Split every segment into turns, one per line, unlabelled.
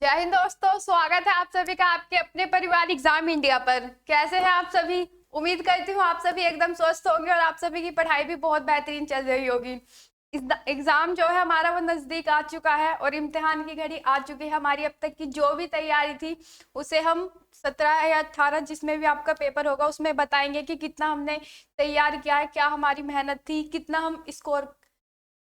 जय हिंद दोस्तों, स्वागत है आप सभी का आपके अपने परिवार एग्जाम इंडिया पर। कैसे हैं आप सभी? उम्मीद करती हूँ आप सभी एकदम स्वस्थ होंगे और आप सभी की पढ़ाई भी बहुत बेहतरीन चल रही होगी। एग्जाम जो है हमारा वो नजदीक आ चुका है और इम्तिहान की घड़ी आ चुकी है। हमारी अब तक की जो भी तैयारी थी उसे हम 17 या 18 जिसमें भी आपका पेपर होगा उसमें बताएंगे कि कितना हमने तैयार किया है, क्या हमारी मेहनत थी, कितना हम स्कोर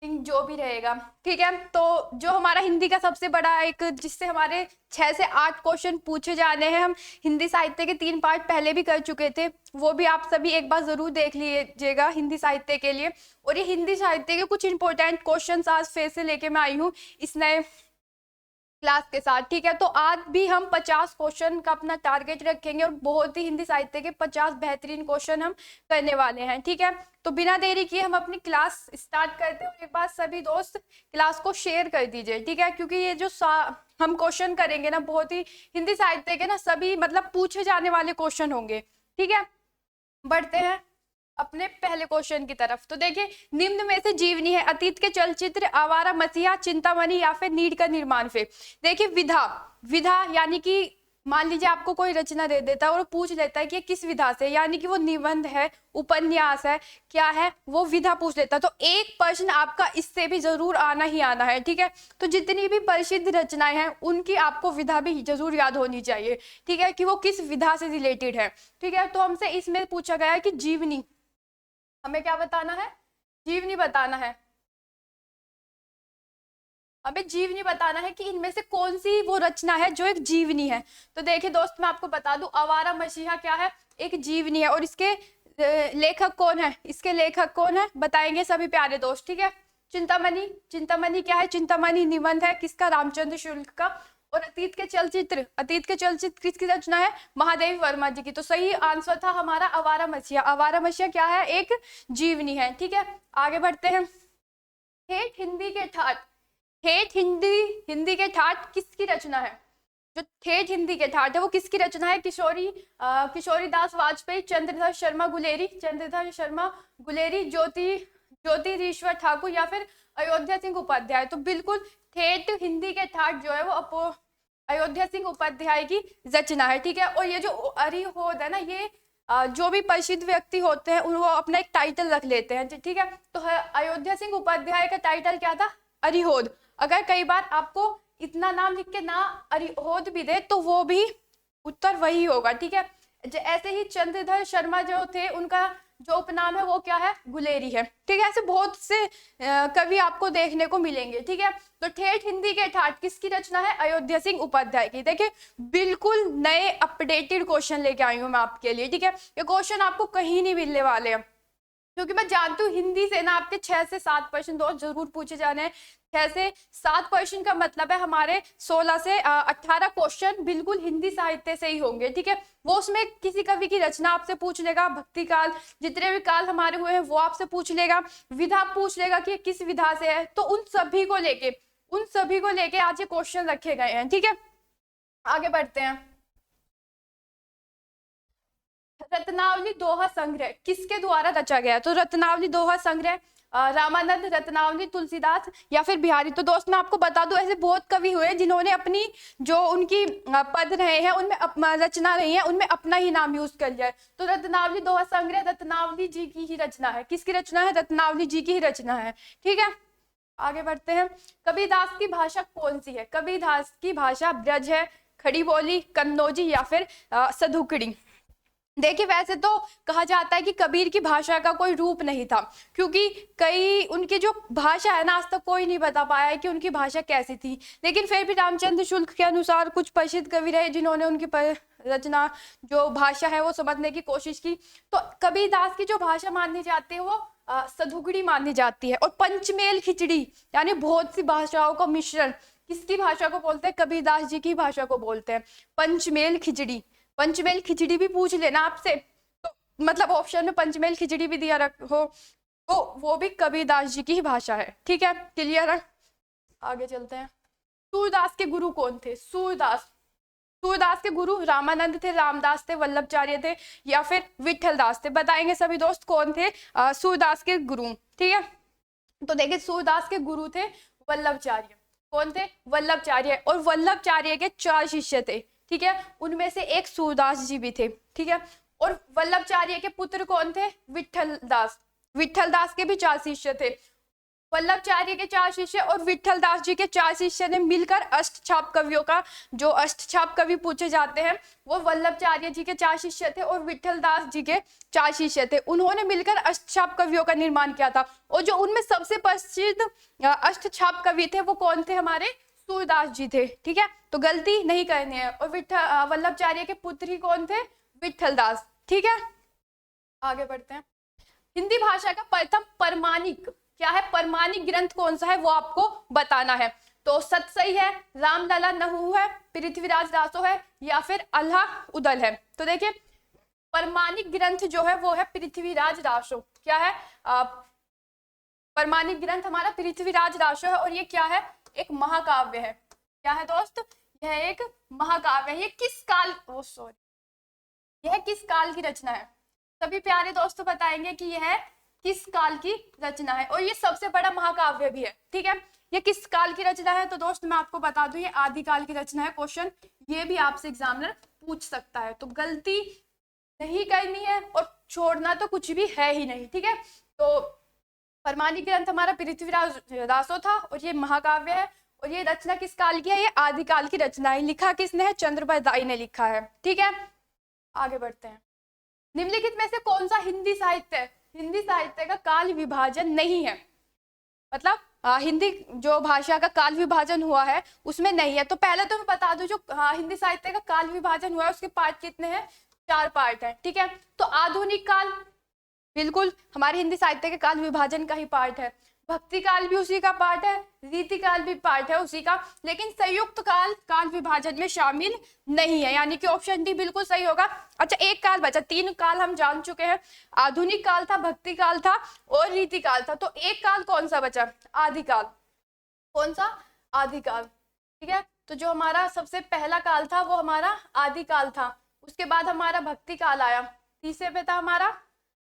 जो भी रहेगा। ठीक है, तो जो हमारा हिंदी का सबसे बड़ा एक जिससे हमारे 6 से 8 क्वेश्चन पूछे जाने हैं, हम हिंदी साहित्य के 3 पार्ट पहले भी कर चुके थे, वो भी आप सभी एक बार जरूर देख लीजिएगा हिंदी साहित्य के लिए। और ये हिंदी साहित्य के कुछ इंपॉर्टेंट क्वेश्चन आज फिर से लेके मैं आई हूँ इस नए क्लास के साथ। ठीक है, तो आज भी हम 50 क्वेश्चन का अपना टारगेट रखेंगे और बहुत ही हिंदी साहित्य के 50 बेहतरीन क्वेश्चन हम करने वाले हैं। ठीक है, तो बिना देरी किए हम अपनी क्लास स्टार्ट करते हैं और एक बार सभी दोस्त क्लास को शेयर कर दीजिए। ठीक है, क्योंकि ये जो हम क्वेश्चन करेंगे ना, बहुत ही हिंदी साहित्य के ना सभी मतलब पूछे जाने वाले क्वेश्चन होंगे। ठीक है, बढ़ते हैं अपने पहले क्वेश्चन की तरफ। तो देखिए, निम्न में से जीवनी है अतीत के चलचित्र आवारा मसीहा, चिंतामणि या फिर नीड का निर्माण फिर। देखिए, विधा विधा यानी कि मान लीजिए आपको कोई रचना दे देता है और पूछ लेता है कि किस विधा से, यानी कि वो निबंध है, उपन्यास है, क्या है, वो विधा पूछ लेता है। तो एक प्रश्न आपका इससे भी जरूर आना ही आना है। ठीक है, तो जितनी भी प्रसिद्ध रचनाएं हैं उनकी आपको विधा भी जरूर याद होनी चाहिए। ठीक है, कि वो किस विधा से रिलेटेड है। ठीक है, तो हमसे इसमें पूछा गया है कि जीवनी, हमें क्या बताना है? जीवनी बताना है। हमें जीवनी बताना है कि इनमें से कौन सी वो रचना है जो एक जीवनी है। तो देखिए दोस्त, मैं आपको बता दूं, आवारा मसीहा क्या है? एक जीवनी है। और इसके लेखक कौन है? इसके लेखक कौन है बताएंगे सभी प्यारे दोस्त। ठीक है, चिंतामणि, चिंतामणि क्या है? चिंतामणि निबंध है किसका? रामचंद्र शुक्ल का। और अतीत के चलचित्र, अतीत के चलचित्र किसकी रचना है? महादेवी वर्मा जी की। तो सही आंसर था हमारा आवारा मसीहा। आवारा मसीहा क्या है? एक जीवनी है। ठीक है, आगे बढ़ते हैं। ठेठ हिंदी के ठाठ, ठेठ हिंदी, हिंदी के ठाठ किसकी रचना है? जो ठेठ हिंदी के ठाठ है वो किसकी रचना है? किशोरी दास वाजपेयी, चंद्रधर शर्मा गुलेरी, चंद्रधर शर्मा गुलेरी, ज्योतिरीश्वर ठाकुर या फिर अयोध्या सिंह उपाध्याय। तो बिल्कुल ठेठ हिंदी के ठाठ जो है वो अयोध्या सिंह उपाध्याय की रचना है। ठीक है, और ये जो अरिहोद है ना, ये जो भी प्रसिद्ध व्यक्ति होते हैं वो अपना एक टाइटल रख लेते हैं। ठीक है, तो अयोध्या सिंह उपाध्याय का टाइटल क्या था? अरिहोद। अगर कई बार आपको इतना नाम लिख के ना अरिहोद भी दे तो वो भी उत्तर वही होगा। ठीक है, ऐसे ही चंद्रधर शर्मा जो थे उनका जो उपनाम है वो क्या है? गुलेरी है। ठीक है, ऐसे बहुत से कवि आपको देखने को मिलेंगे। ठीक है, तो ठेठ हिंदी के ठाठ किसकी रचना है? अयोध्या सिंह उपाध्याय की। देखिए, बिल्कुल नए अपडेटेड क्वेश्चन लेके आई हूँ मैं आपके लिए। ठीक है, ये क्वेश्चन आपको कहीं नहीं मिलने वाले हैं, क्योंकि मैं जानती हूँ हिंदी से ना आपके 6 से 7 क्वेश्चन दोस्त जरूर पूछे जाने हैं। 6 से 7 क्वेश्चन का मतलब है हमारे 16 से 18 क्वेश्चन बिल्कुल हिंदी साहित्य से ही होंगे। ठीक है, वो उसमें किसी कवि की रचना आपसे पूछ लेगा, भक्ति काल, जितने भी काल हमारे हुए हैं वो आपसे पूछ लेगा, विधा पूछ लेगा कि किस विधा से है। तो उन सभी को लेके आज ये क्वेश्चन रखे गए हैं। ठीक है, आगे बढ़ते हैं। रत्नावली दोहा संग्रह किसके द्वारा रचा गया? तो रत्नावली दोहा संग्रह रामानंद, रत्नावली तुलसीदास या फिर बिहारी। तो दोस्त मैं आपको बता दूं, ऐसे बहुत कवि हुए जिन्होंने अपनी जो उनकी पद रहे हैं उनमें रचना रही है उनमें अपना ही नाम यूज कर लिया है। तो रत्नावली दोहा संग्रह रत्नावली जी की ही रचना है। किसकी रचना है? रत्नावली जी की ही रचना है। ठीक है, आगे बढ़ते हैं। कबीरदास की भाषा कौन सी है? कबीरदास की भाषा ब्रज है, खड़ी बोली, कन्नौजी या फिर सधुकड़ी। देखिए, वैसे तो कहा जाता है कि कबीर की भाषा का कोई रूप नहीं था, क्योंकि कई उनकी जो भाषा है ना आज तक कोई नहीं बता पाया है कि उनकी भाषा कैसी थी। लेकिन फिर भी रामचंद्र शुक्ल के अनुसार कुछ प्रसिद्ध कवि रहे जिन्होंने उनकी रचना जो भाषा है वो समझने की कोशिश की। तो कबीरदास की जो भाषा मानी जाती है वो सधुगड़ी मानी जाती है। और पंचमेल खिचड़ी यानी बहुत सी भाषाओं का मिश्रण किसकी भाषा को बोलते हैं? कबीरदास जी की भाषा को बोलते हैं पंचमेल खिचड़ी। पंचमेल खिचड़ी भी पूछ लेना आपसे, तो मतलब ऑप्शन में पंचमेल खिचड़ी भी दिया हो तो वो भी कबीरदास जी की ही भाषा है। ठीक है, क्लियर है? आगे चलते हैं। सूरदास के गुरु कौन थे? सूरदास, सूरदास के गुरु रामानंद थे, रामदास थे, वल्लभाचार्य थे या फिर विठल दास थे। बताएंगे सभी दोस्त कौन थे सूरदास के गुरु। ठीक है, तो देखिए सूरदास के गुरु थे वल्लभाचार्य। कौन थे? वल्लभाचार्य। और वल्लभाचार्य के 4 शिष्य थे, ठीक है, उनमें से एक सूरदास जी भी थे, ठीक है। और वल्लभाचार्य के पुत्र कौन थे? विठल दास। विठल दास के भी 4 शिष्य थे। वल्लभाचार्य के 4 शिष्य और विठल दास जी के 4 शिष्य ने मिलकर अष्टछाप कवियों का, जो अष्टछाप कवि पूछे जाते हैं, वो वल्लभाचार्य जी के 4 शिष्य थे और विठल दास जी के 4 शिष्य थे। उन्होंने मिलकर अष्टछाप कवियों का निर्माण किया था। और जो उनमें सबसे प्रसिद्ध अष्टछाप कवि थे वो कौन थे? हमारे सूरदास जी थे, ठीक है। तो गलती नहीं करनी है। और वल्लभाचार्य के पुत्र ही कौन थे? विठल दास, ठीक है। आगे बढ़ते हैं। हिंदी भाषा का प्रथम प्रमाणिक क्या है? प्रमाणिक ग्रंथ कौन सा है वो आपको बताना है। तो सतसई है, रामलला नहू है, पृथ्वीराज दासो है, या फिर अल्लाह उदल है। तो देखिए प्रमाणिक ग्रंथ जो है वो है पृथ्वीराज दासो। क्या है? प्रमाणिक ग्रंथ हमारा पृथ्वीराज दासो है। और ये क्या है? एक महाकाव्य है। क्या है दोस्त? यह एक महाकाव्य है। ये किस काल, यह किस काल की रचना है? सभी प्यारे दोस्तों बताएंगे कि यह किस काल की रचना है। और ये सबसे बड़ा महाकाव्य भी है, ठीक है। ये किस काल की रचना है? तो दोस्त मैं आपको बता दूं, ये आदिकाल की रचना है। क्वेश्चन ये भी आपसे एग्जामिनर पूछ सकता है। तो गलती नहीं करनी है और छोड़ना तो कुछ भी है ही नहीं, ठीक है। तो प्रमाणिक ग्रंथ हमारा पृथ्वीराज दासो था और ये महाकाव्य है। और ये रचना किस काल की है? ये आदिकाल की रचना है। लिखा किसने है? चंद्रबरदाई ने लिखा है, ठीक है। आगे बढ़ते हैं। निम्नलिखित में से कौन सा हिंदी साहित्य का काल विभाजन नहीं है? मतलब हिंदी जो भाषा का काल विभाजन हुआ है उसमें नहीं है। तो पहले तो मैं बता दूं, जो हिंदी साहित्य का काल विभाजन हुआ है उसके पार्ट कितने हैं? 4 पार्ट हैं, ठीक है। तो आधुनिक काल बिल्कुल हमारे हिंदी साहित्य के काल विभाजन का ही पार्ट है। भक्ति काल भी उसी का पार्ट है, रीति काल भी पार्ट है उसी का। लेकिन संयुक्त काल काल विभाजन में शामिल नहीं है, यानी कि ऑप्शन डी बिल्कुल सही होगा। अच्छा एक काल बचा, 3 काल हम जान चुके हैं। आधुनिक काल था, भक्ति काल था और रीति काल था। तो एक काल कौन सा बचा? आदिकाल। कौन सा? आदिकाल, ठीक है। तो जो हमारा सबसे पहला काल था वो हमारा आदिकाल था। उसके बाद हमारा भक्ति काल आया, तीसरे पे था हमारा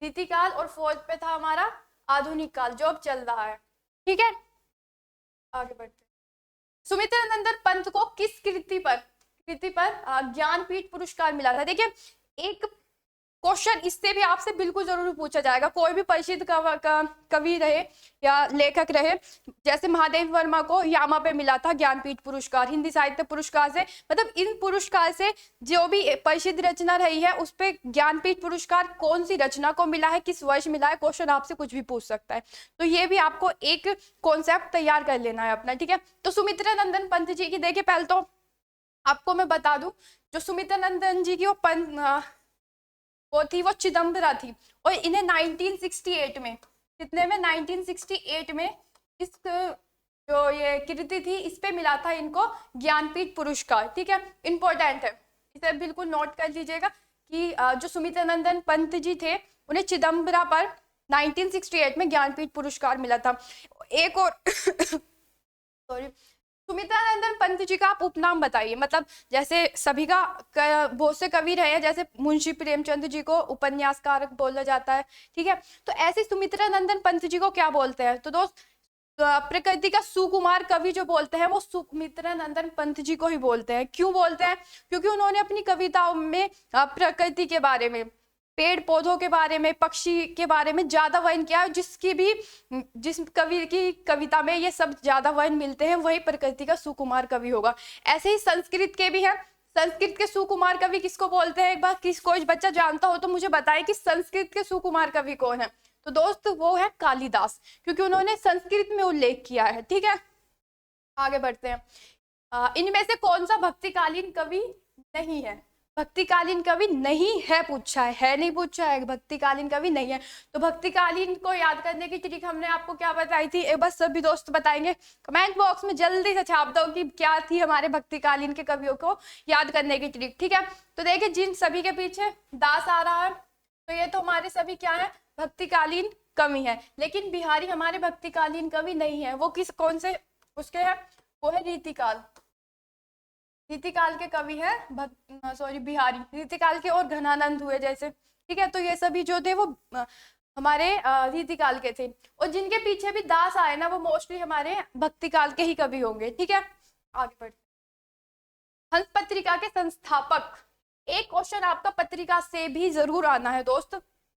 रीति काल और 4th पे था हमारा आधुनिक काल जो अब चल रहा है, ठीक है। आगे बढ़ते हैं। सुमित्रा नंदन पंत को किस कृति पर ज्ञानपीठ पुरस्कार मिला था? देखिए एक क्वेश्चन इससे भी आपसे बिल्कुल जरूर पूछा जाएगा। कोई भी प्रसिद्ध कवि रहे या लेखक रहे, जैसे महादेव वर्मा को यामा पे मिला था ज्ञानपीठ पुरस्कार हिंदी साहित्य पुरस्कार से। मतलब इन पुरस्कार से जो भी प्रसिद्ध रचना रही है उस पे ज्ञानपीठ पुरस्कार कौन सी रचना को मिला है, किस वर्ष मिला है, क्वेश्चन आपसे कुछ भी पूछ सकता है। तो ये भी आपको एक कॉन्सेप्ट तैयार कर लेना है अपना, ठीक है। तो सुमित्रा नंदन पंत जी की देखिए, पहले तो आपको मैं बता दूं, जो सुमित्रा नंदन जी की वो चिदम्बरा थी। और इन्हें 1968 में, कितने में? 1968 में इस जो ये कृति थी इस पे मिला था इनको ज्ञानपीठ पुरस्कार, ठीक है। इंपॉर्टेंट है, इसे बिल्कुल नोट कर लीजिएगा कि जो सुमित्रा नंदन पंत जी थे उन्हें चिदम्बरा पर 1968 में ज्ञानपीठ पुरस्कार मिला था। एक और सॉरी, सुमित्रा नंदन पंत जी का आप उपनाम बताइए। मतलब जैसे सभी का बहुत से कवि रहे हैं, जैसे मुंशी प्रेमचंद जी को उपन्यासकार बोला जाता है, ठीक है। तो ऐसे सुमित्रा नंदन पंत जी को क्या बोलते हैं? तो दोस्त प्रकृति का सुकुमार कवि जो बोलते हैं वो सुमित्रा नंदन पंत जी को ही बोलते हैं। क्यों बोलते हैं? क्योंकि उन्होंने अपनी कविताओं में प्रकृति के बारे में, पेड़ पौधों के बारे में, पक्षी के बारे में ज्यादा वर्णन किया है। जिस कवि की कविता में ये सब ज्यादा वर्णन मिलते हैं वही प्रकृति का सुकुमार कवि होगा। ऐसे ही संस्कृत के भी हैं। संस्कृत के सुकुमार कवि किसको बोलते हैं? एक बार कोई बच्चा जानता हो तो मुझे बताए कि संस्कृत के सुकुमार कवि कौन है। तो दोस्त वो है कालिदास, क्योंकि उन्होंने संस्कृत में उल्लेख किया है, ठीक है। आगे बढ़ते हैं। इनमें से कौन सा भक्तिकालीन कवि नहीं है? भक्तिकालीन कवि नहीं है पूछा है नहीं पूछा है, भक्तिकालीन कवि नहीं है। तो भक्तिकालीन को याद करने की ट्रिक हमने आपको क्या बताई थी? बस सभी दोस्त बताएंगे, कमेंट बॉक्स में जल्दी से छाप दो कि क्या थी हमारे भक्तिकालीन के कवियों को याद करने की ट्रिक, ठीक है। तो देखिए जिन सभी के पीछे दास आ रहा है तो ये तो हमारे सभी क्या है? भक्तिकालीन कवि है। लेकिन बिहारी हमारे भक्तिकालीन कवि नहीं है। वो कौन से उसके है? वो है रीतिकाल। रीतिकाल के कवि है बिहारी। रीतिकाल के और घनानंद हुए जैसे, ठीक है। तो ये सभी जो थे वो हमारे रीति काल के थे, और जिनके पीछे भी दास आए ना वो मोस्टली हमारे भक्ति काल के ही कवि होंगे। ठीक है, आगे बढ़ते। हंस पत्रिका के संस्थापक, एक क्वेश्चन आपका पत्रिका से भी जरूर आना है दोस्त।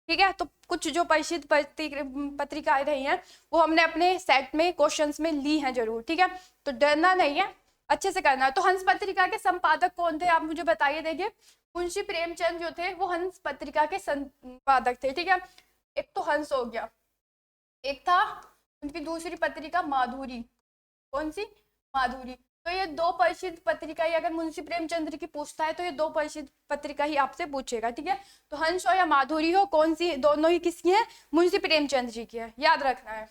ठीक है, तो कुछ जो प्रसिद्ध पत्रिकाएं रही हैं वो हमने अपने सेट में क्वेश्चंस में ली हैं जरूर। ठीक है, तो डरना नहीं है, अच्छे से करना है। तो हंस पत्रिका के संपादक कौन थे आप मुझे बताइए। देखिए मुंशी प्रेमचंद जो थे वो हंस पत्रिका के संपादक थे। ठीक है, एक तो हंस हो गया, एक था उनकी दूसरी पत्रिका माधुरी। कौन सी? माधुरी। तो ये दो प्रसिद्ध पत्रिका ही अगर मुंशी प्रेमचंद्र की पूछता है तो ये दो प्रसिद्ध पत्रिका ही आपसे पूछेगा। ठीक है, तो हंस हो या माधुरी हो, कौन सी, दोनों ही किसकी है? मुंशी प्रेमचंद्र जी की है, याद रखना है।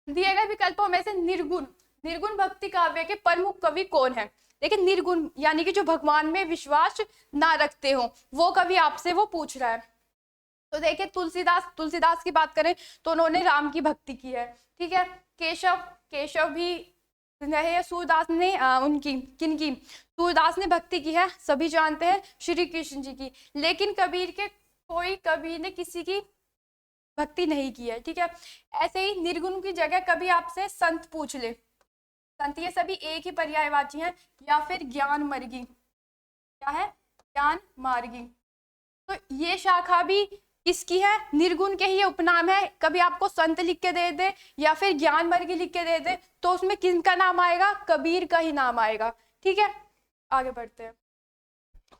दिए गए विकल्पों में से निर्गुण, निर्गुण भक्ति काव्य के प्रमुख कवि कौन है? देखिए निर्गुण यानी कि जो भगवान में विश्वास ना रखते हो वो कवि आपसे वो पूछ रहा है। तो देखिए तुलसीदास, तुलसीदास की बात करें तो उन्होंने राम की भक्ति की है। ठीक है, केशव, केशव भी रहे। सूरदास ने उनकी, किनकी? सूरदास ने भक्ति की है, सभी जानते हैं, श्री कृष्ण जी की। लेकिन कबीर के कोई कवि ने किसी की भक्ति नहीं की है। ठीक है, ऐसे ही निर्गुण की जगह कभी आपसे संत पूछ ले, संत ये सभी एक ही पर्यायवाची हैं, या फिर ज्ञान मर्गी, क्या है? ज्ञान मार्गी। तो ये शाखा भी किसकी है? निर्गुण के ही उपनाम है। कभी आपको संत लिख के दे दे या फिर ज्ञान वर्गी लिख के दे दे तो उसमें किसका नाम आएगा? कबीर का ही नाम आएगा। ठीक है, आगे बढ़ते हैं।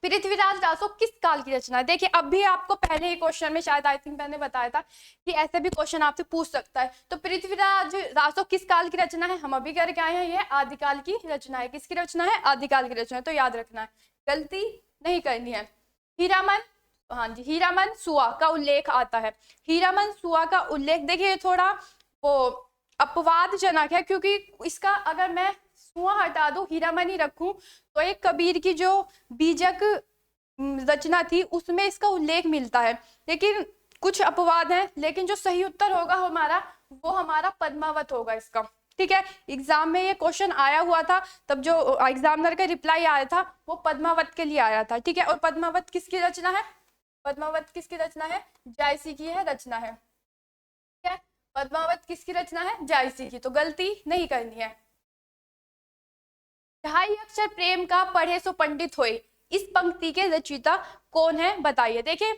पृथ्वीराज रासो किस काल की रचना है? देखिए अब भी आपको पहले ही क्वेश्चन में शायद आई थिंक मैंने बताया था कि ऐसे भी क्वेश्चन आपसे पूछ सकता है। तो पृथ्वीराज रासो किस काल की रचना है? हम अभी करके आए हैं, ये आदिकाल की रचना है। किसकी रचना है? आदिकाल की रचना है, तो याद रखना है, गलती नहीं करनी है। हीरामन, हाँ जी, हीरामन सुआ का उल्लेख आता है। हीरामन सुआ का उल्लेख देखिए थोड़ा वो अपवादजनक है, क्योंकि इसका अगर मैं सुआ हटा दूं हीरामन ही रखूं तो एक कबीर की जो बीजक रचना थी उसमें इसका उल्लेख मिलता है, लेकिन कुछ अपवाद हैं। लेकिन जो सही उत्तर होगा हमारा वो हमारा पद्मावत होगा इसका। ठीक है, एग्जाम में ये क्वेश्चन आया हुआ था, तब जो एग्जामिनर का रिप्लाई आया था वो पद्मावत के लिए आया था। ठीक है, और पद्मावत किसकी रचना है? पद्मावत किसकी रचना है? जायसी की है रचना है। ठीक है, पद्मावत किसकी रचना है? जायसी की, तो गलती नहीं करनी है। ढाई अक्षर प्रेम का पढ़े सो पंडित होए, इस पंक्ति के रचयिता कौन है बताइए। देखिए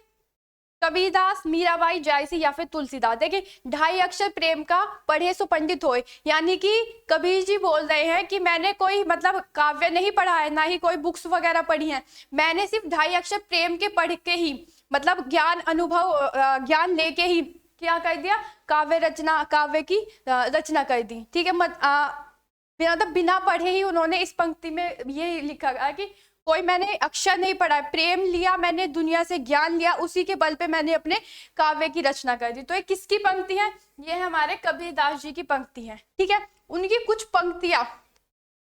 कबीरदास, मीराबाई, जायसी या फिर तुलसीदास। देखिए ढाई अक्षर प्रेम का पढ़े सो पंडित होए, यानी कि कबीर जी बोल रहे हैं कि मैंने कोई मतलब काव्य नहीं पढ़ा है, ना ही कोई बुक्स वगैरह पढ़ी हैं, मैंने सिर्फ ढाई अक्षर प्रेम के पढ़ के ही मतलब ज्ञान अनुभव ज्ञान लेके ही क्या कर दिया? काव्य रचना, काव्य की रचना कर दी। ठीक है, मतलब बिना पढ़े ही उन्होंने इस पंक्ति में ये लिखा गया कि कोई मैंने अक्षर नहीं पढ़ा है, प्रेम लिया मैंने, दुनिया से ज्ञान लिया, उसी के बल पे मैंने अपने काव्य की रचना कर दी। तो ये किसकी पंक्ति है? ये हमारे कबीरदास जी की पंक्ति है। ठीक है, उनकी कुछ पंक्तियां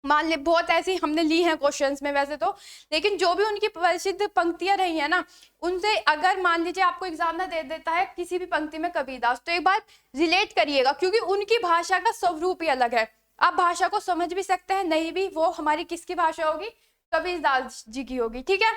मान ले, बहुत ऐसी हमने ली हैं क्वेश्चंस में वैसे तो, लेकिन जो भी उनकी प्रसिद्ध पंक्तियां रही हैं ना, उनसे अगर मान लीजिए आपको एग्जाम में दे देता है किसी भी पंक्ति में कबीरदास, तो एक बार रिलेट करिएगा, क्योंकि उनकी भाषा का स्वरूप ही अलग है। आप भाषा को समझ भी सकते हैं, नहीं भी, वो हमारी किसकी भाषा होगी? कबीरदास जी की होगी। ठीक है,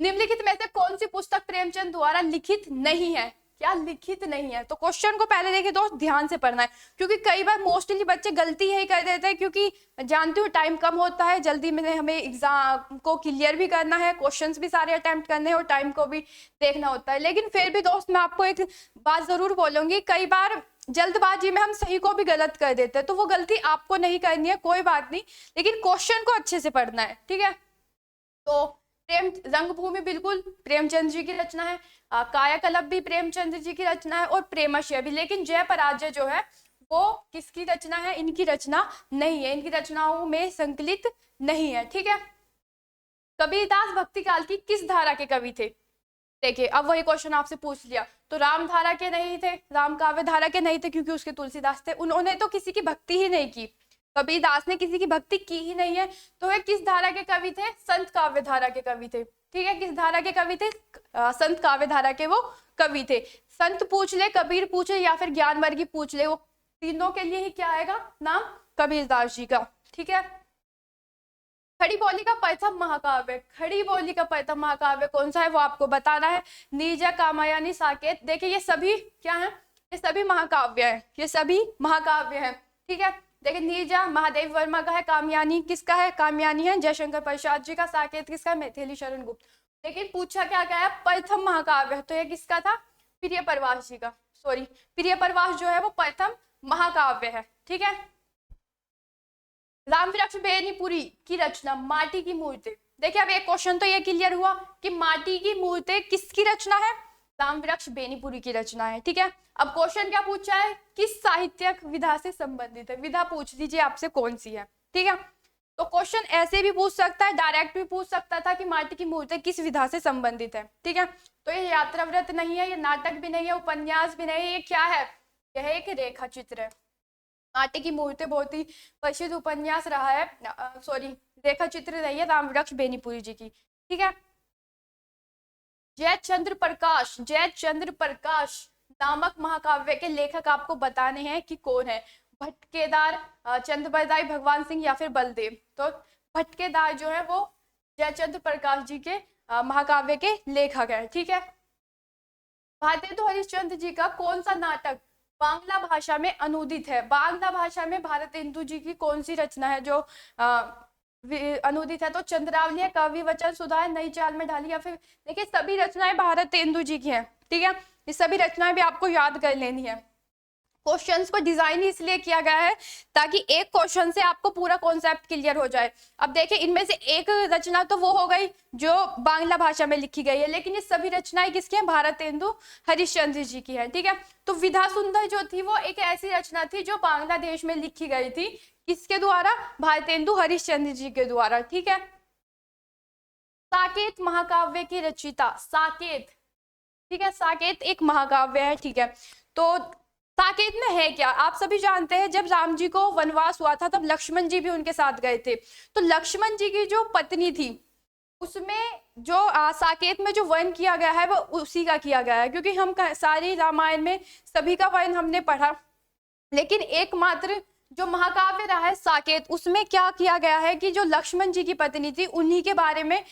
निम्नलिखित में से कौन सी पुस्तक प्रेमचंद द्वारा लिखित नहीं है? क्या लिखित नहीं है? तो क्वेश्चन को पहले देखिए दोस्त ध्यान से पढ़ना है, क्योंकि कई बार मोस्टली बच्चे गलती यही कर देते हैं, क्योंकि जानते हो टाइम कम होता है, जल्दी में हमें एग्जाम को क्लियर भी करना है, क्वेश्चंस भी सारे अटेम्प्ट करने हैं और टाइम को भी देखना होता है। लेकिन फिर भी दोस्त मैं आपको एक बात जरूर बोलूंगी, कई बार जल्दबाजी में हम सही को भी गलत कर देते हैं, तो वो गलती आपको नहीं करनी है, कोई बात नहीं, लेकिन क्वेश्चन को अच्छे से पढ़ना है। ठीक है, तो प्रेम रंगभूमि बिल्कुल प्रेमचंद जी की रचना है, कायाकल्प भी प्रेमचंद जी की रचना है, और प्रेमशय भी। लेकिन जय पराजय जो है वो किसकी रचना है? इनकी रचना नहीं है, इनकी रचनाओं में संकलित नहीं है। ठीक है, कबीरदास भक्ति काल की किस धारा के कवि थे? देखिए अब वही क्वेश्चन आपसे पूछ लिया, तो राम धारा के नहीं थे, राम काव्य धारा के नहीं थे, क्योंकि उसके तुलसीदास थे, उन्होंने तो किसी की भक्ति ही नहीं की, कबीरदास ने किसी की भक्ति की ही नहीं है। तो वे किस धारा के कवि थे? संत काव्य धारा के कवि थे। ठीक है, किस धारा के कवि थे? संत काव्य धारा के वो कवि थे। संत पूछ ले, कबीर पूछ ले या फिर ज्ञानवर्गी पूछ ले, वो तीनों के लिए ही क्या आएगा नाम? कबीरदास जी का। ठीक है, खड़ी बोली का प्रथम महाकाव्य, खड़ी बोली का प्रथम महाकाव्य कौन सा है वो आपको बताना है। नीरजा, कामयानी, साकेत, देखिए ये सभी क्या है, ये सभी महाकाव्य है, ये सभी महाकाव्य है। ठीक है, देखिए नीरजा महादेव वर्मा का है, कामयानी किसका है, कामयानी है जयशंकर प्रसाद जी का, साकेत किसका है, मैथिली शरण गुप्त। लेकिन पूछा क्या गया है, प्रथम महाकाव्य, तो ये किसका था, प्रिय प्रवास जी का, सॉरी प्रिय प्रवास जो है वो प्रथम महाकाव्य है। ठीक है, रामवृक्ष बेनीपुरी की रचना माटी की मूर्ति, देखिए अब एक क्वेश्चन तो ये क्लियर हुआ कि माटी की मूर्ति किसकी रचना है, रामवृक्ष बेनीपुरी की रचना है। ठीक है, अब क्वेश्चन क्या पूछा है, किस साहित्यिक विधा से संबंधित है, विधा पूछ दीजिए आपसे कौन सी है। ठीक है, तो क्वेश्चन ऐसे भी पूछ सकता है, डायरेक्ट भी पूछ सकता था कि माटी की मूर्ति किस विधा से संबंधित है। ठीक है, तो ये यात्रा व्रत नहीं है, ये नाटक भी नहीं है, उपन्यास भी नहीं है, ये क्या है, यह एक रेखा चित्र है। माटी की मूर्ति बहुत ही प्रसिद्ध उपन्यास रहा है, सॉरी रेखा चित्र रही है रामवृक्ष बेनीपुरी जी की। ठीक है, जयचंद्र प्रकाश नामक महाकाव्य के लेखक आपको बताने हैं कि कौन है, भटकेदार, चंद्रबरदाई, भगवान सिंह या फिर बलदेव। तो भटकेदार जो है वो जयचंद्र प्रकाश जी के महाकाव्य के लेखक है। ठीक है, भारतेंदु हरिश्चंद्र जी का कौन सा नाटक बांग्ला भाषा में अनुदित है, बांग्ला भाषा में भारतेंदु जी की कौन सी रचना है जो अनुदित है, तो चंद्रावली है, कवि वचन सुधा है, नई चाल में ढाली, या फिर देखिए सभी रचनाएं भारतेंदु जी की हैं। ठीक है, ये सभी रचनाएं भी आपको याद कर लेनी है। क्वेश्चंस को डिजाइन इसलिए किया गया है ताकि एक क्वेश्चन से आपको पूरा कॉन्सेप्ट क्लियर हो जाए। अब देखिए इनमें से एक रचना तो वो हो गई जो बांग्ला भाषा में लिखी गई है, लेकिन ये सभी रचनाएं किसकी हैं, भारतेंदु हरिश्चंद्र जी की है। ठीक है, तो विधा सुंदर जो थी वो एक ऐसी रचना थी जो बांग्लादेश में लिखी गई थी, किसके द्वारा, भारतेंदु हरिश्चंद्र जी के द्वारा। ठीक है, साकेत महाकाव्य की रचयिता, साकेत, ठीक है, साकेत एक महाकाव्य है। ठीक है, तो साकेत में है क्या, आप सभी जानते हैं जब राम जी को वनवास हुआ था तब लक्ष्मण जी भी उनके साथ गए थे, तो लक्ष्मण जी की जो पत्नी थी उसमें जो साकेत में जो वर्ण किया गया है वो उसी का किया गया है, क्योंकि हम सारी रामायण में सभी का वर्ण हमने पढ़ा, लेकिन एकमात्र जो महाकाव्य रहा है साकेत, उसमें क्या किया गया है कि जो लक्ष्मण जी की पत्नी थी उन्हीं के बारे में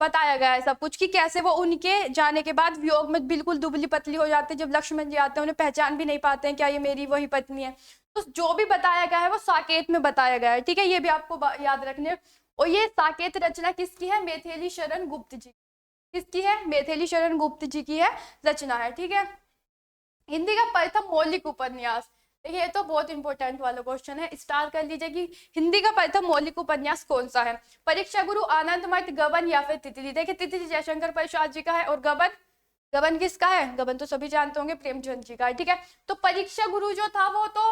बताया गया है सब कुछ, कि कैसे वो उनके जाने के बाद वियोग में बिल्कुल दुबली पतली हो जाते हैं, जब लक्ष्मण जी आते हैं उन्हें पहचान भी नहीं पाते हैं क्या ये मेरी वही पत्नी है। तो जो भी बताया गया है वो साकेत में बताया गया है। ठीक है, ये भी आपको याद रखने। और ये साकेत रचना किसकी है, मैथिली शरण गुप्त जी, किसकी है, मैथिली शरण गुप्त जी की है रचना है। ठीक है, हिंदी का प्रथम मौलिक उपन्यास, ये तो बहुत इंपॉर्टेंट वाला क्वेश्चन है, स्टार कर लीजिए कि हिंदी का प्रथम मौलिक उपन्यास कौन सा है, परीक्षा गुरु, आनंद मठ, गबन या फिर तितली। देखिए तितली जयशंकर प्रसाद जी का है, और गबन, गबन किसका है, गबन तो सभी जानते होंगे प्रेमचंद जी का है। ठीक है, तो परीक्षा गुरु जो था वो तो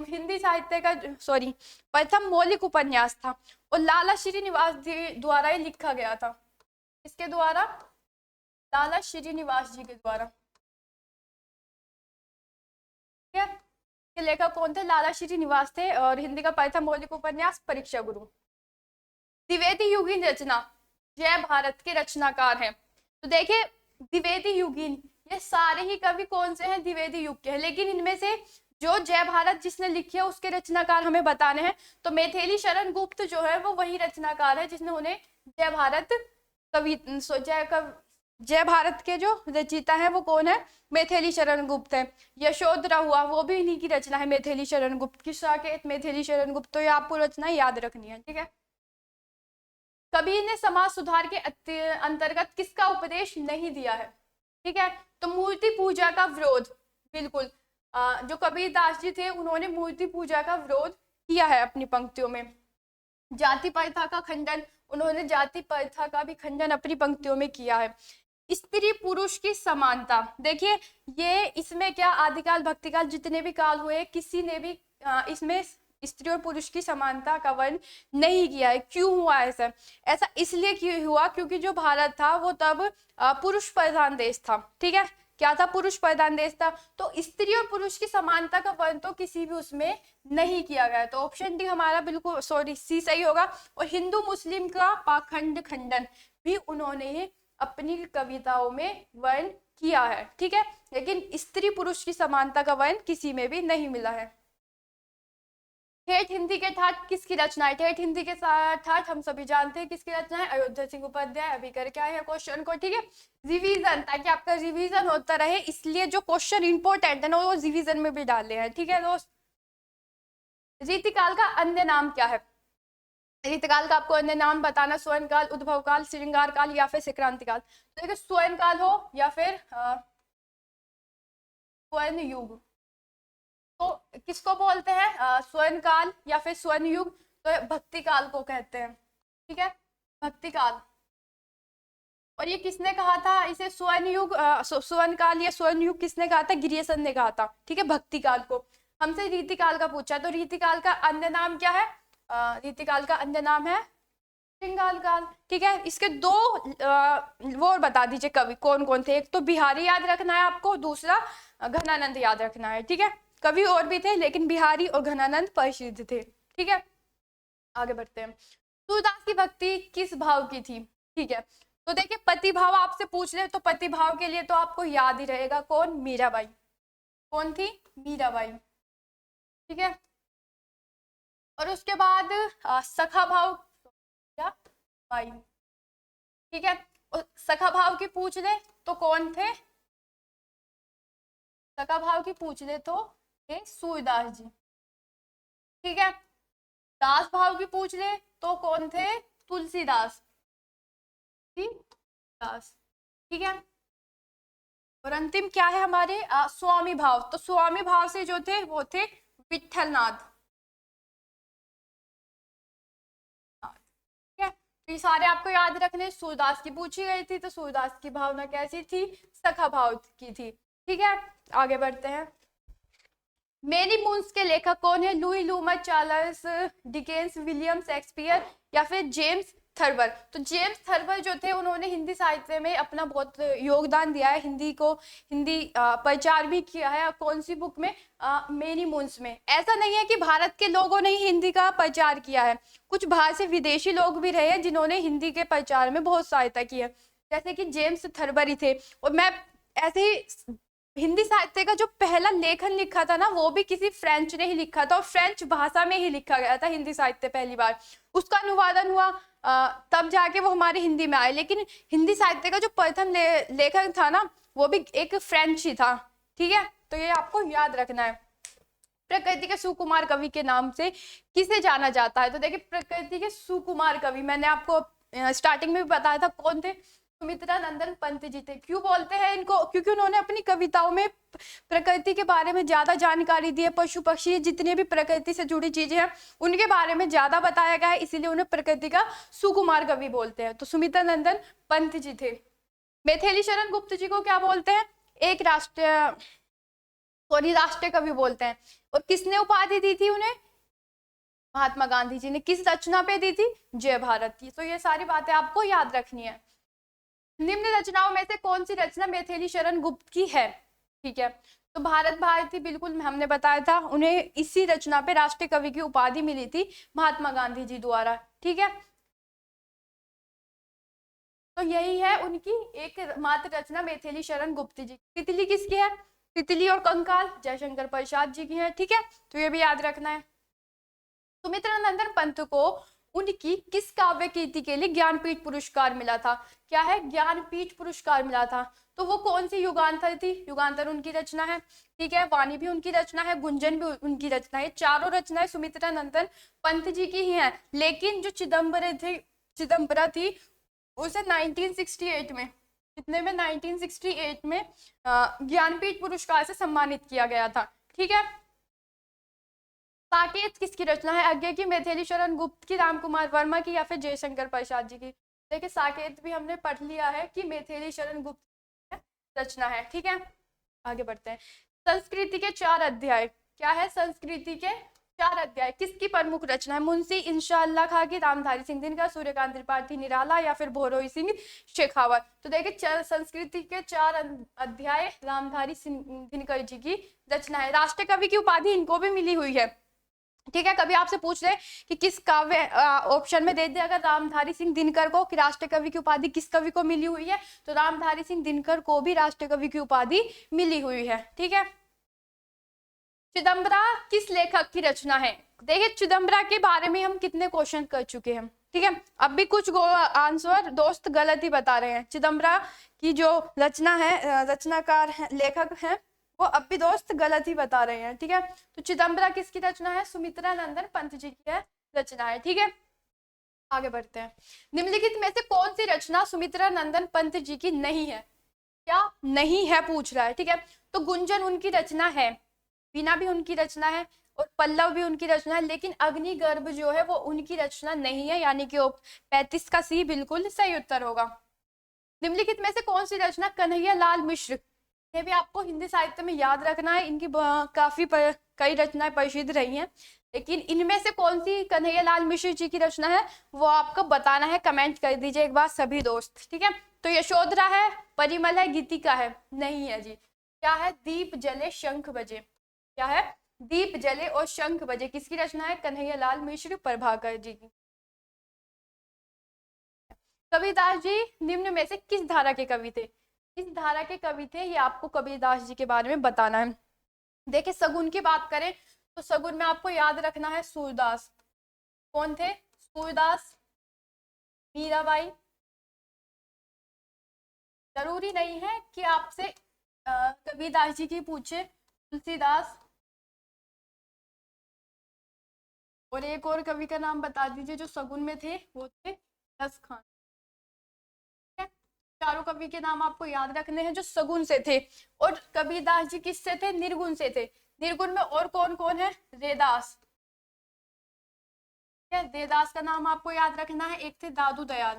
हिंदी साहित्य का सॉरी प्रथम मौलिक उपन्यास था, और लाला श्रीनिवास जी द्वारा ही लिखा गया था, इसके द्वारा, लाला श्रीनिवास जी के द्वारा। ठीक है, के लेखक कौन थे, लाला श्रीनिवास थे, और हिंदी का प्रथम मौलिक उपन्यास परीक्षा गुरु। द्विवेदी युगीन रचना, जय भारत के रचनाकार हैं, तो देखिए द्विवेदी युगीन ये सारे ही कवि कौन से हैं, द्विवेदी युग के हैं, लेकिन इनमें से जो जय भारत जिसने लिखी है उसके रचनाकार हमें बताने हैं, तो मैथिली शरण गुप्त जो है वो वही रचनाकार है जिसने उन्हें जय भारत कवि जय भारत के जो रचयिता है वो कौन है, मैथिली शरण गुप्त है। यशोधरा हुआ वो भी इन्हीं की रचना है, मैथिली शरण गुप्त की, साकेत मैथिली शरण गुप्त, तो ये आपको रचना याद रखनी है। ठीक है, कबीर ने समाज सुधार के अंतर्गत किसका उपदेश नहीं दिया है। ठीक है, तो मूर्ति पूजा का विरोध, बिल्कुल जो कबीर दास जी थे उन्होंने मूर्ति पूजा का विरोध किया है अपनी पंक्तियों में। जाति प्रथा का खंडन, उन्होंने जाति प्रथा का भी खंडन अपनी पंक्तियों में किया है। स्त्री पुरुष की समानता, देखिए ये इसमें क्या आदिकाल भक्तिकाल जितने भी काल हुए किसी ने भी इसमें स्त्री और पुरुष की समानता का वर्ण नहीं किया है। क्यों हुआ ऐसा, ऐसा इसलिए क्यों हुआ क्योंकि जो भारत था वो तब पुरुष प्रधान देश था। ठीक है, क्या था, पुरुष प्रधान देश था, तो स्त्री और पुरुष की समानता का वर्ण तो किसी भी उसमें नहीं किया गया, तो ऑप्शन डी हमारा बिल्कुल सॉरी सी सही होगा। और हिंदू मुस्लिम का पाखंड खंडन भी उन्होंने अपनी कविताओं में वर्ण किया है। ठीक है, लेकिन स्त्री पुरुष की समानता का वर्ण किसी में भी नहीं मिला है। ठेठ हिंदी के ठाठ किसकी रचना है? ठेठ हिंदी के ठाठ हम सभी जानते हैं किसकी रचना है, अयोध्या सिंह उपाध्याय। अभी करके आए हैं क्वेश्चन को, ठीक है। रिवीजन, ताकि आपका रिवीजन होता रहे, इसलिए जो क्वेश्चन इंपॉर्टेंट है ना वो रिवीजन में भी डाले हैं, ठीक है दोस्त। रीतिकाल का अन्य नाम क्या है? रीतिकाल का आपको अन्य नाम बताना, स्वर्ण काल, उद्भव काल, श्रृंगार काल या फिर संक्रांति काल। तो देखिए स्वर्ण काल हो या फिर स्वर्ण युग, तो किसको बोलते हैं? स्वर्ण काल या फिर स्वर्ण युग, तो भक्ति काल को कहते हैं, ठीक है, भक्ति काल। और ये किसने कहा था इसे स्वर्ण युग, स्वर्ण काल या स्वर्ण युग किसने कहा था? ग्रियर्सन ने कहा था, ठीक है, भक्ति काल को। हमसे रीतिकाल का पूछा, तो रीतिकाल का अन्य नाम क्या है? रीतिकाल का अन्य नाम है श्रृंगार काल, ठीक है। इसके दो वो बता दीजिए कवि कौन कौन थे। एक तो बिहारी याद रखना है आपको, दूसरा घनानंद याद रखना है, ठीक है। कवि और भी थे लेकिन बिहारी और घनानंद प्रसिद्ध थे, ठीक है। आगे बढ़ते हैं। सूरदास की भक्ति किस भाव की थी? ठीक है, तो देखिए पति भाव आपसे पूछ ले तो पति भाव के लिए तो आपको याद ही रहेगा कौन? मीराबाई। कौन थी? मीराबाई, ठीक है। और उसके बाद सखा भाव या बाई, ठीक है। और सखा भाव की पूछ ले तो कौन थे? सखा भाव की पूछ ले तो ये सूरदास जी, ठीक है। दास भाव की पूछ ले तो कौन थे? तुलसीदास, दास, ठीक है। और अंतिम क्या है हमारे? स्वामी भाव। तो स्वामी भाव से जो थे वो थे विठलनाथ, ठीक है। तो ये सारे आपको याद रखने। सूरदास की पूछी गई थी तो सूरदास की भावना कैसी थी? सखा भाव की थी, ठीक है। आगे बढ़ते हैं। मेरी मून्स के लेखक कौन है? लुई लूमर, चार्ल्स डिकेंस, विलियम शेक्सपियर या फिर जेम्स थर्बर। तो जेम्स थर्बर जो थे उन्होंने हिंदी साहित्य में अपना बहुत योगदान दिया है, हिंदी को हिंदी प्रचार भी किया है। कौन सी बुक में? मेरी मून्स में। ऐसा नहीं है कि भारत के लोगों ने ही हिंदी का प्रचार किया है, कुछ बाहर से विदेशी लोग भी रहे हैं जिन्होंने हिंदी के प्रचार में बहुत सहायता की है, जैसे कि जेम्स थर्बर ही थे। और मैं ऐसे ही हिंदी साहित्य का जो पहला लेखन लिखा था ना वो भी किसी फ्रेंच ने ही लिखा था, और फ्रेंच भाषा में ही लिखा गया था हिंदी साहित्य पहली बार। उसका अनुवादन हुआ तब जाके वो हमारे हिंदी में आए, लेकिन हिंदी साहित्य का जो प्रथम लेखक था ना वो भी एक फ्रेंच ही था, ठीक है। तो ये आपको याद रखना है। प्रकृति के सुकुमार कवि के नाम से किसे जाना जाता है? तो देखिए प्रकृति के सुकुमार कवि मैंने आपको स्टार्टिंग में भी बताया था कौन थे? सुमित्रा नंदन पंत जी थे। क्यों बोलते हैं इनको? क्योंकि उन्होंने अपनी कविताओं में प्रकृति के बारे में ज्यादा जानकारी दी है, पशु पक्षी जितने भी प्रकृति से जुड़ी चीजें हैं उनके बारे में ज्यादा बताया गया है, इसीलिए उन्हें प्रकृति का सुकुमार कवि बोलते हैं। तो सुमित्रा नंदन पंत जी थे। मैथिली शरण गुप्त जी को क्या बोलते हैं? एक राष्ट्रीय कवि बोलते हैं। और किसने उपाधि दी थी उन्हें? महात्मा गांधी जी ने। किस रचना पे दी थी? जय भारत की। तो ये सारी बातें आपको याद रखनी है। निम्न रचनाओं में से कौन सी रचना मैथिली शरण गुप्त की है? ठीक है, तो भारत भारती बिल्कुल हमने बताया था, उन्हें इसी रचना पे राष्ट्रीय कवि की उपाधि मिली थी महात्मा गांधी जी द्वारा, ठीक है। तो यही है उनकी एक मात्र रचना मैथिली शरण गुप्त जी। तितली किसकी है? तितली और कंकाल जयशंकर प्रसाद जी की है, ठीक है। तो ये भी याद रखना है। सुमित्रा नंदन पंत को उनकी किस काव्य कृति के लिए ज्ञानपीठ पुरस्कार मिला था? क्या है? ज्ञानपीठ पुरस्कार मिला था। तो वो कौन सी युगांतर थी? युगांतर उनकी रचना है, ठीक है। वाणी भी उनकी रचना है, गुंजन भी उनकी रचना है। चारों रचनाएं सुमित्रा नंदन पंत जी की ही हैं। लेकिन जो चिदम्बरा थी उसे 1968 में, कितने में? 1968 में ज्ञानपीठ पुरस्कार से सम्मानित किया गया था, ठीक है। साकेत किसकी रचना है? आज्ञा की, मैथिली शरण गुप्त की, रामकुमार वर्मा की या फिर जयशंकर प्रसाद जी की? देखिए साकेत भी हमने पढ़ लिया है कि मैथिली शरण गुप्त रचना है, ठीक है। आगे बढ़ते हैं। संस्कृति के 4 अध्याय। क्या है? संस्कृति के 4 अध्याय किसकी प्रमुख रचना है? मुंशी इंशाअल्लाह खां की, रामधारी सिंह दिनकर, सूर्यकांत त्रिपाठी निराला या फिर भोरोई सिंह शेखावत? तो देखिए संस्कृति के 4 अध्याय रामधारी सिंह दिनकर जी की रचना है। राष्ट्रीय कवि की उपाधि इनको भी मिली हुई है, ठीक है। कभी आपसे पूछ ले कि किस काव्य ऑप्शन में दे दे अगर रामधारी सिंह दिनकर को कि राष्ट्रीय कवि की उपाधि किस कवि को मिली हुई है, तो रामधारी सिंह दिनकर को भी राष्ट्रीय कवि की उपाधि मिली हुई है, ठीक है। चिदंबरा किस लेखक की रचना है? देखिए चिदंबरा के बारे में हम कितने क्वेश्चन कर चुके हैं, ठीक है। अब भी कुछ आंसर दोस्त गलत ही बता रहे हैं। चिदंबरा की जो रचना है, रचनाकार है, लेखक है, वो अब भी दोस्त गलत ही बता रहे हैं, ठीक है। तो चिदंबरा किसकी रचना है? सुमित्रा नंदन पंत जी की रचना है, ठीक है। आगे बढ़ते हैं। निम्नलिखित में से कौन सी रचना सुमित्रा नंदन पंत जी की नहीं है? क्या नहीं है पूछ रहा है, ठीक है। तो गुंजन उनकी रचना है, वीणा भी उनकी रचना है और पल्लव भी उनकी रचना है, लेकिन अग्निगर्भ जो है वो उनकी रचना नहीं है, यानी कि 35 का सी बिल्कुल सही उत्तर होगा। निम्नलिखित में से कौन सी रचना कन्हैया लाल मिश्र, ये भी आपको हिंदी साहित्य में याद रखना है, इनकी काफी कई रचनाएं प्रसिद्ध रही हैं, लेकिन इनमें से कौन सी कन्हैया लाल मिश्र जी की रचना है वो आपको बताना है। कमेंट कर दीजिए एक बार सभी दोस्त, ठीक है। तो यशोधरा है, परिमल है, गीतिका है, नहीं है जी। क्या है? दीप जले शंख बजे। क्या है? दीप जले और शंख बजे किसकी रचना है? कन्हैया लाल मिश्र प्रभाकर जी की। कबीरदास जी निम्न में से किस धारा के कवि थे? किस धारा के कवि थे ये आपको कबीरदास जी के बारे में बताना है। देखिए सगुन की बात करें तो सगुन में आपको याद रखना है सूरदास। कौन थे? सूरदास, मीराबाई। जरूरी नहीं है कि आपसे कबीरदास जी की पूछे, तुलसीदास। और एक और कवि का नाम बता दीजिए जो सगुन में थे, वो थे दस खान। चारों कवि के नाम आपको याद रखने हैं जो सगुन से थे। और कबीरदास जी किससे थे? निर्गुण से थे। निर्गुण में और कौन कौन है? रेदास। देदास का नाम आपको याद रखना है। एक थे दादू दयाल,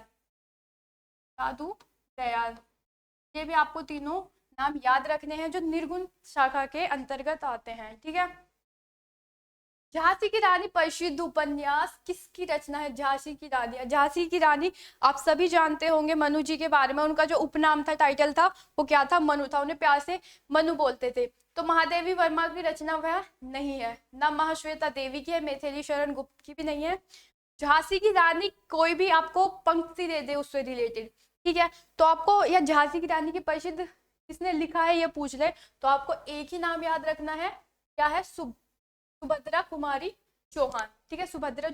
दादू दयाल। ये भी आपको तीनों नाम याद रखने हैं जो निर्गुण शाखा के अंतर्गत आते हैं, ठीक है। झांसी की रानी प्रसिद्ध उपन्यास किसकी रचना है? झांसी की रानी। झांसी की रानी आप सभी जानते होंगे मनु जी के बारे में। उनका जो उपनाम था, टाइटल था, वो क्या था? मनु था। उन्हें प्यार से मनु बोलते थे। तो महादेवी वर्मा की रचना वह नहीं है, ना महाश्वेता देवी की है, मैथिली शरण गुप्त की भी नहीं है। झांसी की रानी कोई भी आपको पंक्ति दे दे उससे रिलेटेड, ठीक है, तो आपको या झांसी की रानी की प्रसिद्ध किसने लिखा है ये पूछ ले, तो आपको एक ही नाम याद रखना है। क्या है? सुभद्रा कुमारी चौहान, ठीक है। सुभद्रा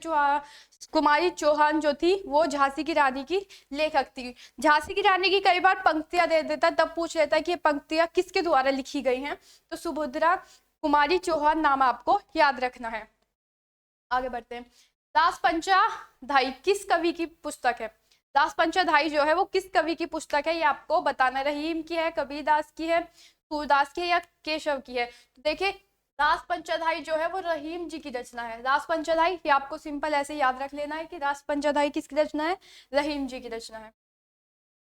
कुमारी चौहान जो थी वो झांसी की रानी की लेखक थी। झांसी की रानी की कई बार पंक्तियां दे देता, तब पूछ लेता है कि ये पंक्तियां किसके द्वारा लिखी गई हैं, तो सुभद्रा कुमारी चौहान नाम आपको याद रखना है। आगे बढ़ते हैं। दास पंचाधाई किस कवि की पुस्तक है? दास पंचाधाई जो है वो किस कवि की पुस्तक है ये आपको बताना। रहीम की है, कबीरदास की है, सूरदास की है या केशव की है? तो देखिए दास पंचाधाई जो है वो रहीम जी की रचना है। दास पंचाधाई ये आपको सिंपल ऐसे याद रख लेना है कि दास पंचाधाई किसकी रचना है? रहीम जी की रचना है।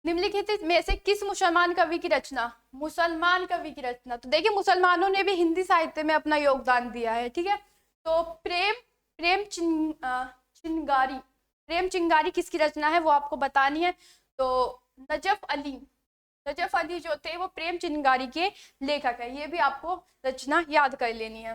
निम्नलिखित में से किस मुसलमान कवि की रचना? मुसलमान कवि की रचना। तो देखिए मुसलमानों ने भी हिंदी साहित्य में अपना योगदान दिया है, ठीक है। तो चिंगारी, प्रेम चिंगारी किसकी रचना है वो आपको बतानी है। तो नजफ अली जो थे वो प्रेम चिंगारी के लेखक है। ये भी आपको रचना याद कर लेनी है।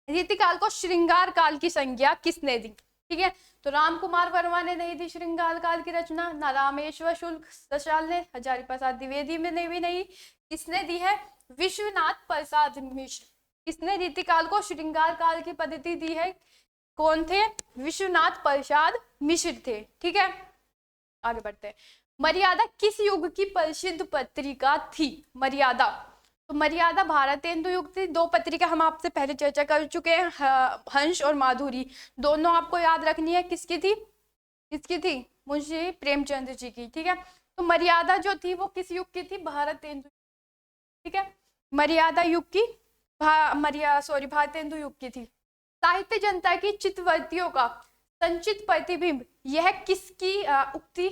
रीतिकाल को श्रृंगार काल की संज्ञा किसने दी? ठीक है, तो राम कुमार वर्मा ने नहीं दी श्रृंगार काल की रचना, ना रामेश्वर शुक्ल सशाल ने, हजारी प्रसाद द्विवेदी में ने भी नहीं। किसने दी है? विश्वनाथ प्रसाद मिश्र। किसने रीतिकाल को श्रृंगार काल की पद्धति दी है? कौन थे? विश्वनाथ प्रसाद मिश्र थे, ठीक है। आगे बढ़ते हैं। मर्यादा किस युग की प्रसिद्ध पत्रिका थी? मर्यादा, तो मर्यादा भारतेंदु युग थी। दो पत्रिका हम आपसे पहले चर्चा कर चुके हैं, हंस और माधुरी, दोनों आपको याद रखनी है। किसकी थी? किसकी थी? मुंशी प्रेमचंद जी की, ठीक है। तो मर्यादा जो थी वो किस युग की थी? भारतेंदु, ठीक है। मर्यादा युग की भारतेंदु युग की थी। साहित्य जनता की चित्तवृत्तियों का संचित प्रतिबिंब, यह किसकी उक्ति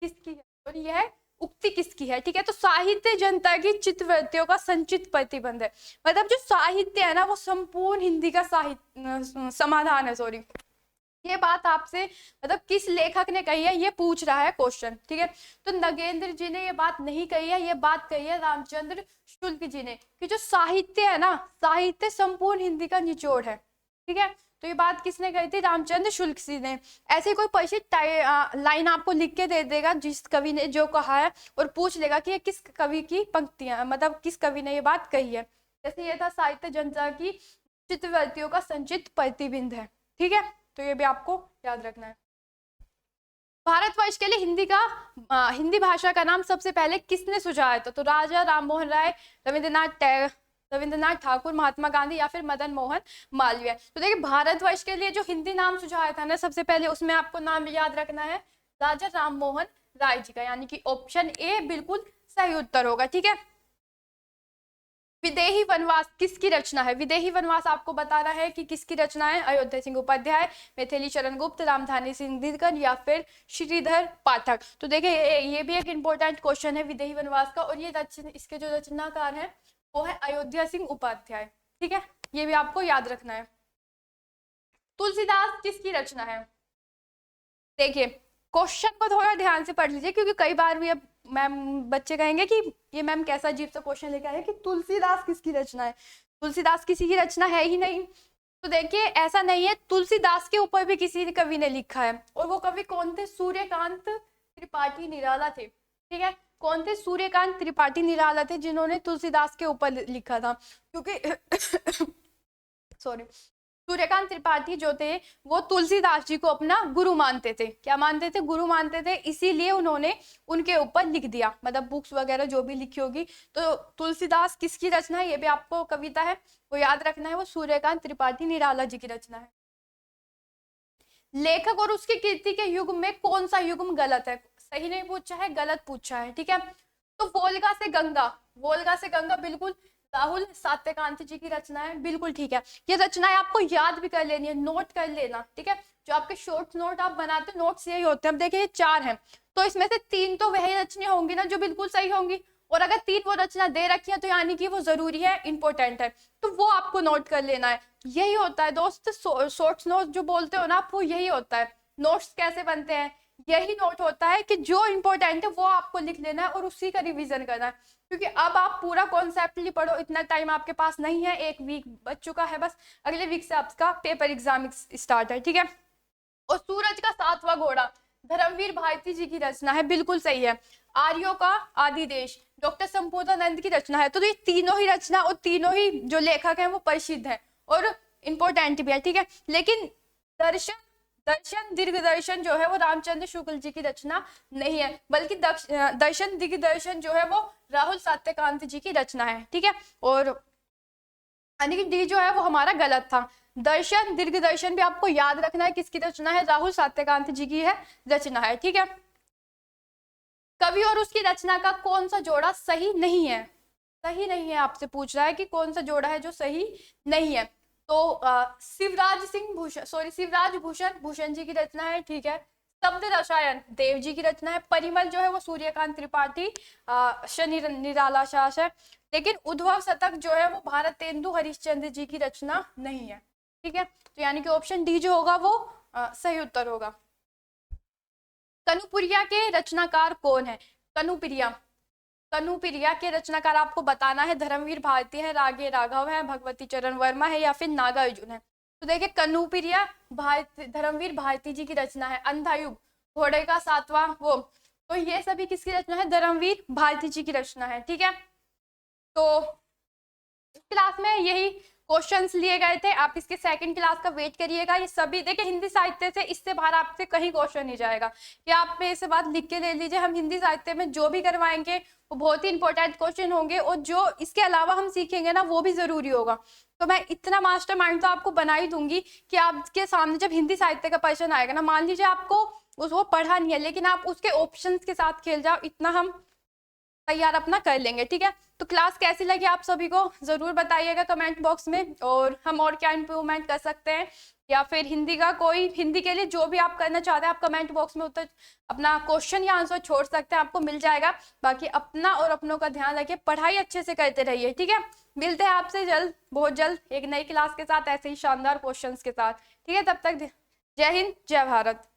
किसकी है? और यह उक्ति किसकी है? ठीक है, तो साहित्य जनता की चित्तवृत्तियों का संचित प्रतिबंध है। मतलब जो साहित्य है ना वो संपूर्ण हिंदी का साहित्य समाधान है। सॉरी, ये बात आपसे मतलब किस लेखक ने कही है ये पूछ रहा है क्वेश्चन, ठीक है। तो नगेंद्र जी ने ये बात नहीं कही है, ये बात कही है रामचंद्र शुक्ल जी ने, कि जो साहित्य है ना, साहित्य संपूर्ण हिंदी का निचोड़ है, ठीक है। तो ये बात किसने कही थी? रामचंद्र शुक्ल जी ने। ऐसे कोई परिचित लाइन आपको लिख के दे देगा जिस कवि ने जो कहा है, और पूछ लेगा कि ये किस कवि की पंक्तियां, मतलब किस कवि ने ये बात कही है। जैसे ये था साहित्य जनता की चित्तवृत्तियों का संचित प्रतिबिंब है। ठीक है, तो ये भी आपको याद रखना है। भारतवर्ष के लिए हिंदी भाषा का नाम सबसे पहले किसने सुझाया था? तो राजा राममोहन राय, रविंद्रनाथ ठाकुर, महात्मा गांधी या फिर मदन मोहन मालवीय। तो देखिए भारतवर्ष के लिए जो हिंदी नाम सुझाया था ना सबसे पहले, उसमें आपको नाम याद रखना है राजा राममोहन राय जी का, यानी कि ऑप्शन ए बिल्कुल सही उत्तर होगा। ठीक है, विदेही वनवास किसकी रचना है? विदेही वनवास आपको बताना है कि किसकी रचना है। अयोध्या सिंह उपाध्याय, मैथिली शरण गुप्त, रामधानी सिंह दिनकर या फिर श्रीधर पाठक। तो देखिए ये भी एक इंपॉर्टेंट क्वेश्चन है विदेही वनवास का, और ये इसके जो रचनाकार है वो है अयोध्या सिंह उपाध्याय। ठीक है, ये भी आपको याद रखना है। तुलसीदास किसकी रचना है? देखिए क्वेश्चन को थोड़ा ध्यान से पढ़ लीजिए, क्योंकि कई बार भी अब मैम बच्चे कहेंगे कि ये मैम कैसा अजीब सा क्वेश्चन लेके आए कि तुलसीदास किसकी रचना है। तुलसीदास किसी की रचना है ही नहीं। तो देखिए ऐसा नहीं है, तुलसीदास के ऊपर भी किसी कवि ने लिखा है, और वो कवि कौन थे? सूर्यकांत त्रिपाठी निराला थे। ठीक है, कौन थे? सूर्यकांत त्रिपाठी निराला थे, जिन्होंने तुलसीदास के ऊपर लिखा था। क्योंकि सॉरी, सूर्यकांत त्रिपाठी जो थे वो तुलसीदास जी को अपना गुरु मानते थे। क्या मानते थे? गुरु मानते थे, इसीलिए उन्होंने उनके ऊपर लिख दिया, मतलब बुक्स वगैरह जो भी लिखी होगी। तो तुलसीदास किसकी रचना है? ये भी आपको कविता है वो याद रखना है, वो सूर्यकांत त्रिपाठी निराला जी की रचना है। लेखक और उसकी कीर्ति के युग में कौन सा युग्म गलत है? सही नहीं पूछा है, गलत पूछा है। ठीक है, तो वोल्गा से गंगा बिल्कुल राहुल सात्यकांत जी की रचना है, बिल्कुल ठीक है। ये रचनाएं आपको याद भी कर लेनी है, नोट कर लेना। ठीक है, जो आपके शॉर्ट नोट आप बनाते हो, नोट्स यही होते हैं। अब देखिए 4 हैं, तो इसमें से 3 तो वही रचनाएं होंगी ना जो बिल्कुल सही होंगी, और अगर 3 वो रचना दे रखी है तो यानी कि वो जरूरी है, इंपॉर्टेंट है, तो वो आपको नोट कर लेना है। यही होता है दोस्त, शॉर्ट नोट जो बोलते हो ना आप, वो यही होता है। नोट्स कैसे बनते हैं? यही नोट होता है कि जो इंपॉर्टेंट है वो आपको लिख लेना है और उसी का रिवीजन करना है, क्योंकि अब आप पूरा कॉन्सेप्टली पढ़ो, इतना टाइम आपके पास नहीं है, 1 वीक बच चुका है बस, अगले वीक से आपका पेपर एग्जाम स्टार्ट है। ठीक है, और सूरज का 7वां घोड़ा धर्मवीर भारती जी की रचना है, बिल्कुल सही है। आर्यों का आदि देश डॉक्टर संपूर्णानंद की रचना है। तो ये तीनों ही रचना और तीनों ही जो लेखक हैं वो प्रसिद्ध हैं और इंपॉर्टेंट भी है। ठीक है, लेकिन दर्शन दिग्दर्शन जो है वो रामचंद्र शुक्ल जी की रचना नहीं है, बल्कि दर्शन दिग्दर्शन जो है वो राहुल सात्यकांत जी की रचना है। ठीक है, और यानी कि डी जो है वो हमारा गलत था। दर्शन दिग्दर्शन भी आपको याद रखना है किसकी रचना है, राहुल सात्यकांत जी की है रचना है। ठीक है, कवि और उसकी रचना का कौन सा जोड़ा सही नहीं है? सही नहीं है, आपसे पूछ रहा है कि कौन सा जोड़ा है जो सही नहीं है। तो शिवराज भूषण जी की रचना है। ठीक है, शब्द रसायन देव जी की रचना है। परिमल जो है वो सूर्यकांत त्रिपाठी निराला शाह है। लेकिन उद्भव शतक जो है वो भारतेंदु हरिश्चंद्र जी की रचना नहीं है। ठीक है, तो यानी कि ऑप्शन डी जो होगा वो सही उत्तर होगा। कनुप्रिया के रचनाकार कौन है? कनुप्रिया के रचनाकार आपको बताना है। धर्मवीर भारती है, रागे राघव है, भगवती चरण वर्मा है या फिर नागार्जुन है। तो देखिए कनुप्रिया धर्मवीर भारती जी की रचना है। अंधायुग, घोड़े का 7वां वो, तो ये सभी किसकी रचना है? धर्मवीर भारती जी की रचना है। ठीक है, तो क्लास में यही क्वेश्चंस लिए गए थे, आप इसके सेकंड क्लास का वेट करिएगा। ये सभी देखिए हिंदी साहित्य से, इससे बाहर आपसे कहीं क्वेश्चन नहीं जाएगा, या आप में इसे बात लिख के ले लीजिए। हम हिंदी साहित्य में जो भी करवाएंगे वो बहुत ही इंपॉर्टेंट क्वेश्चन होंगे, और जो इसके अलावा हम सीखेंगे ना वो भी जरूरी होगा। तो मैं इतना मास्टर माइंड तो आपको बना ही दूंगी कि आपके सामने जब हिंदी साहित्य का क्वेश्चन आएगा ना, मान लीजिए आपको उसको पढ़ा नहीं है लेकिन आप उसके ऑप्शंस के साथ खेल जाओ, इतना हम तैयार अपना कर लेंगे। ठीक है, तो क्लास कैसी लगी आप सभी को जरूर बताइएगा कमेंट बॉक्स में, और हम और क्या इंप्रूवमेंट कर सकते हैं, या फिर हिंदी के लिए जो भी आप करना चाहते हैं आप कमेंट बॉक्स में उत्तर अपना क्वेश्चन या आंसर छोड़ सकते हैं, आपको मिल जाएगा। बाकी अपना और अपनों का ध्यान रखिए, पढ़ाई अच्छे से करते रहिए। ठीक है, मिलते हैं आपसे बहुत जल्द एक नई क्लास के साथ, ऐसे ही शानदार क्वेश्चंस के साथ। ठीक है, तब तक जय हिंद जय भारत।